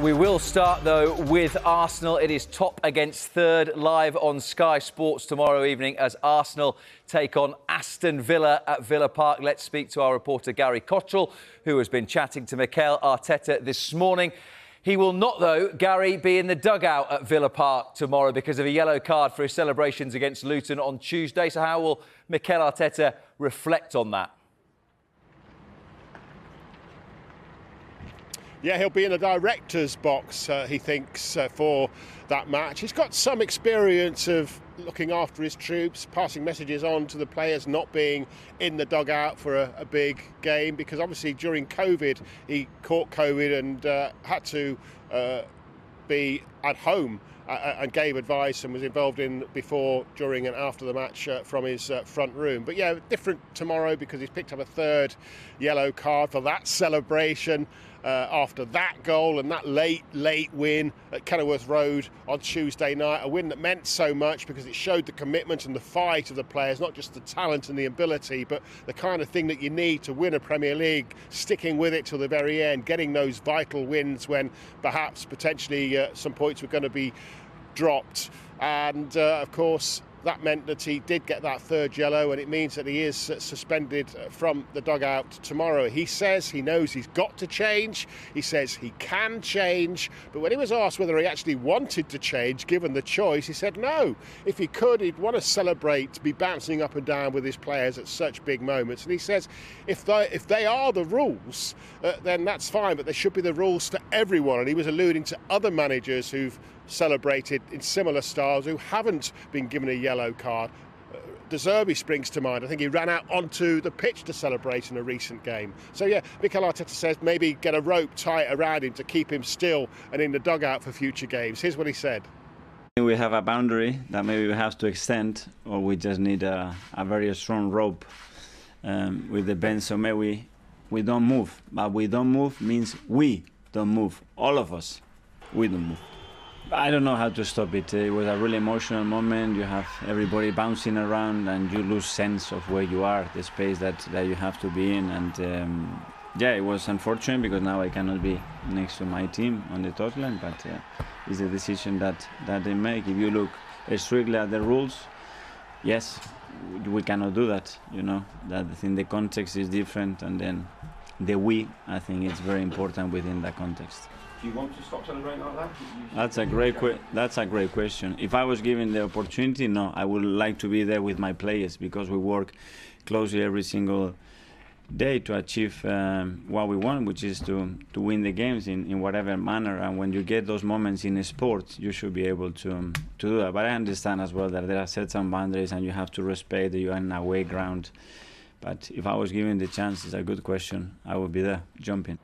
We will start, though, with Arsenal. It is top against third, live on Sky Sports tomorrow evening as Arsenal take on Aston Villa at Villa Park. Let's speak to our reporter Gary Cottrell, who has been chatting to Mikel Arteta this morning. He will not, though, Gary, be in the dugout at Villa Park tomorrow because of a yellow card for his celebrations against Luton on Tuesday. So how will Mikel Arteta reflect on that? Yeah, he'll be in the director's box, he thinks, for that match. He's got some experience of looking after his troops, passing messages on to the players, not being in the dugout for a big game, because obviously during COVID, he caught COVID and had to be at home and gave advice and was involved in before, during and after the match from his front room. But yeah, different tomorrow because he's picked up a third yellow card for that celebration after that goal and that late win at Kenilworth Road on Tuesday night. A win that meant so much because it showed the commitment and the fight of the players, not just the talent and the ability, but the kind of thing that you need to win a Premier League, sticking with it till the very end, getting those vital wins when perhaps potentially some points were going to be dropped. And of course that meant that he did get that third yellow, and it means that he is suspended from the dugout tomorrow. He says he knows he's got to change. He says he can change. But when he was asked whether he actually wanted to change, given the choice, he said no. If he could, he'd want to celebrate, be bouncing up and down with his players at such big moments. And he says if they are the rules, then that's fine, but they should be the rules for everyone. And he was alluding to other managers who've celebrated in similar styles who haven't been given a yellow card. De Zerbi springs to mind. I think he ran out onto the pitch to celebrate in a recent game. So yeah, Mikel Arteta says maybe get a rope tight around him to keep him still and in the dugout for future games. Here's what he said. We have a boundary that maybe we have to extend, or we just need a very strong rope with the bench, so maybe we don't move. But we don't move means we don't move. All of us, we don't move. I don't know how to stop it. It was a really emotional moment. You have everybody bouncing around and you lose sense of where you are, the space that you have to be in. And yeah, it was unfortunate because now I cannot be next to my team on the touchline, but it's a decision that they make. If you look strictly at the rules, yes, we cannot do that, you know. That I think the context is different, and then the we, I think it's very important within that context. Do you want to stop celebrating like that? That's a great question. If I was given the opportunity, no, I would like to be there with my players because we work closely every single day to achieve what we want, which is to win the games in whatever manner. And when you get those moments in sport, you should be able to do that. But I understand as well that there are certain boundaries and you have to respect that you are in away ground. But if I was given the chance, it's a good question. I would be there, jumping.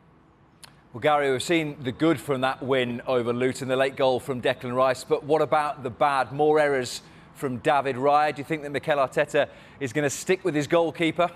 Well, Gary, we've seen the good from that win over Luton, the late goal from Declan Rice. But what about the bad? More errors from David Raya. Do you think that Mikel Arteta is going to stick with his goalkeeper?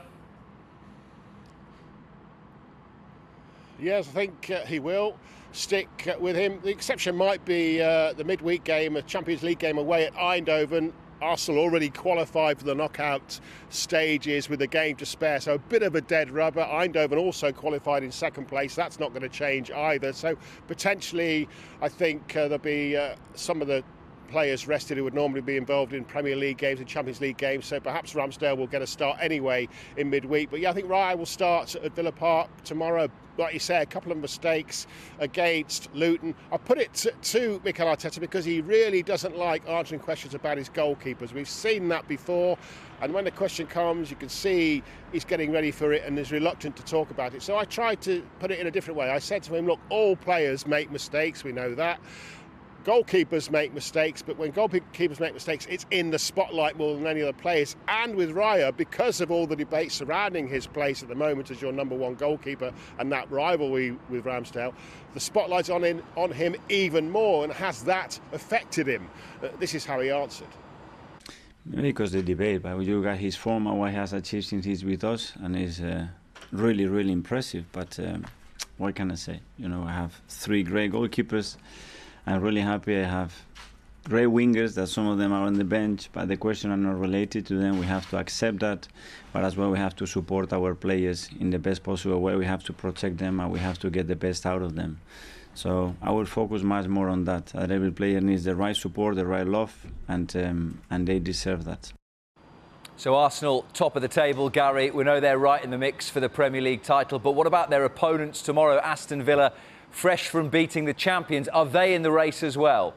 Yes, I think he will stick with him. The exception might be the midweek game, a Champions League game away at Eindhoven. Arsenal already qualified for the knockout stages with a game to spare, so a bit of a dead rubber. Eindhoven also qualified in second place. That's not going to change either. So potentially, I think there'll be some of the players rested who would normally be involved in Premier League games and Champions League games, so perhaps Ramsdale will get a start anyway in midweek. But yeah, I think Raya will start at Villa Park tomorrow. Like you say, a couple of mistakes against Luton. I put it to Mikel Arteta because he really doesn't like answering questions about his goalkeepers. We've seen that before, and when the question comes, you can see he's getting ready for it and is reluctant to talk about it. So I tried to put it in a different way. I said to him, look, all players make mistakes, we know that. Goalkeepers make mistakes, but when goalkeepers make mistakes, it's in the spotlight more than any other players. And with Raya, because of all the debate surrounding his place at the moment as your number one goalkeeper and that rivalry with Ramsdale, the spotlight's on him even more. And has that affected him? This is how he answered. Because the debate, but you got his form and what he has achieved since he's with us, and is really, really impressive. But what can I say? You know, I have 3 great goalkeepers. I'm really happy I have great wingers, that some of them are on the bench, but the question are not related to them. We have to accept that, but as well we have to support our players in the best possible way. We have to protect them and we have to get the best out of them. So I will focus much more on that. That every player needs the right support, the right love, and they deserve that. So Arsenal, top of the table, Gary. We know they're right in the mix for the Premier League title, but what about their opponents tomorrow? Aston Villa, fresh from beating the champions. Are they in the race as well?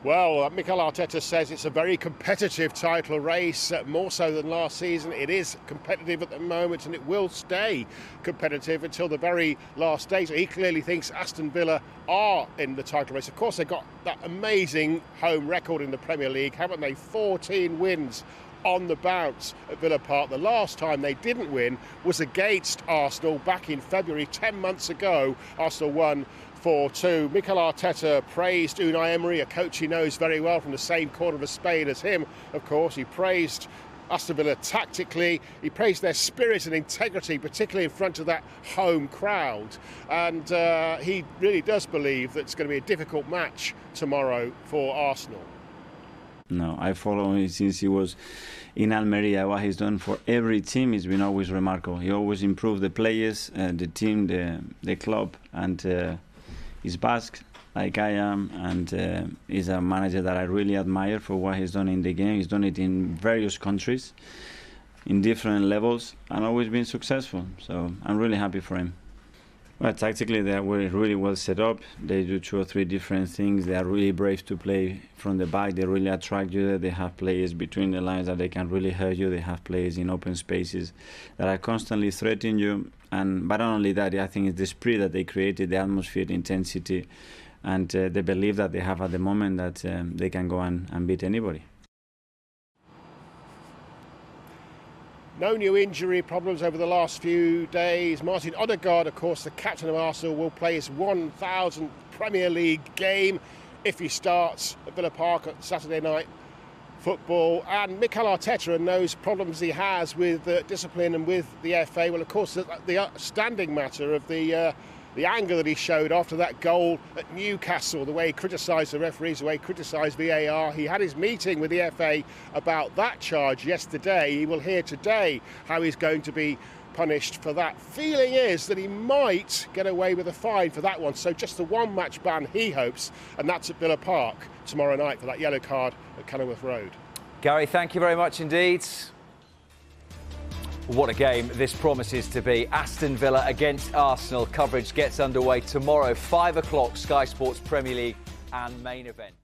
Well, Mikel Arteta says it's a very competitive title race, more so than last season. It is competitive at the moment and it will stay competitive until the very last day. So he clearly thinks Aston Villa are in the title race. Of course, they've got that amazing home record in the Premier League, haven't they? 14 wins on the bounce at Villa Park. The last time they didn't win was against Arsenal back in February, 10 months ago. Arsenal won 4-2. Mikel Arteta praised Unai Emery, a coach he knows very well from the same corner of Spain as him. Of course, he praised Aston Villa tactically. He praised their spirit and integrity, particularly in front of that home crowd. And he really does believe that it's going to be a difficult match tomorrow for Arsenal. No, I follow him since he was in Almeria. What he's done for every team has been always remarkable. He always improved the players, the team, the club, and he's Basque, like I am, and he's a manager that I really admire for what he's done in the game. He's done it in various countries, in different levels, and always been successful. So I'm really happy for him. Well, tactically, they were really well set up. They do 2 or 3 different things. They are really brave to play from the back. They really attract you. They have players between the lines that they can really hurt you. They have players in open spaces that are constantly threatening you. But not only that, I think it's the spirit that they created, the atmosphere, the intensity, and the belief that they have at the moment that they can go and beat anybody. No new injury problems over the last few days. Martin Odegaard, of course, the captain of Arsenal, will play his 1,000th Premier League game if he starts at Villa Park at Saturday night football. And Mikel Arteta and those problems he has with discipline and with the FA, well, of course, the standing matter of the anger that he showed after that goal at Newcastle, the way he criticised the referees, the way he criticised VAR. He had his meeting with the FA about that charge yesterday. He will hear today how he's going to be punished for that. Feeling is that he might get away with a fine for that one. So just the 1-match ban, he hopes, and that's at Villa Park tomorrow night for that yellow card at Kenilworth Road. Gary, thank you very much indeed. What a game this promises to be. Aston Villa against Arsenal. Coverage gets underway tomorrow, 5 o'clock, Sky Sports Premier League and main event.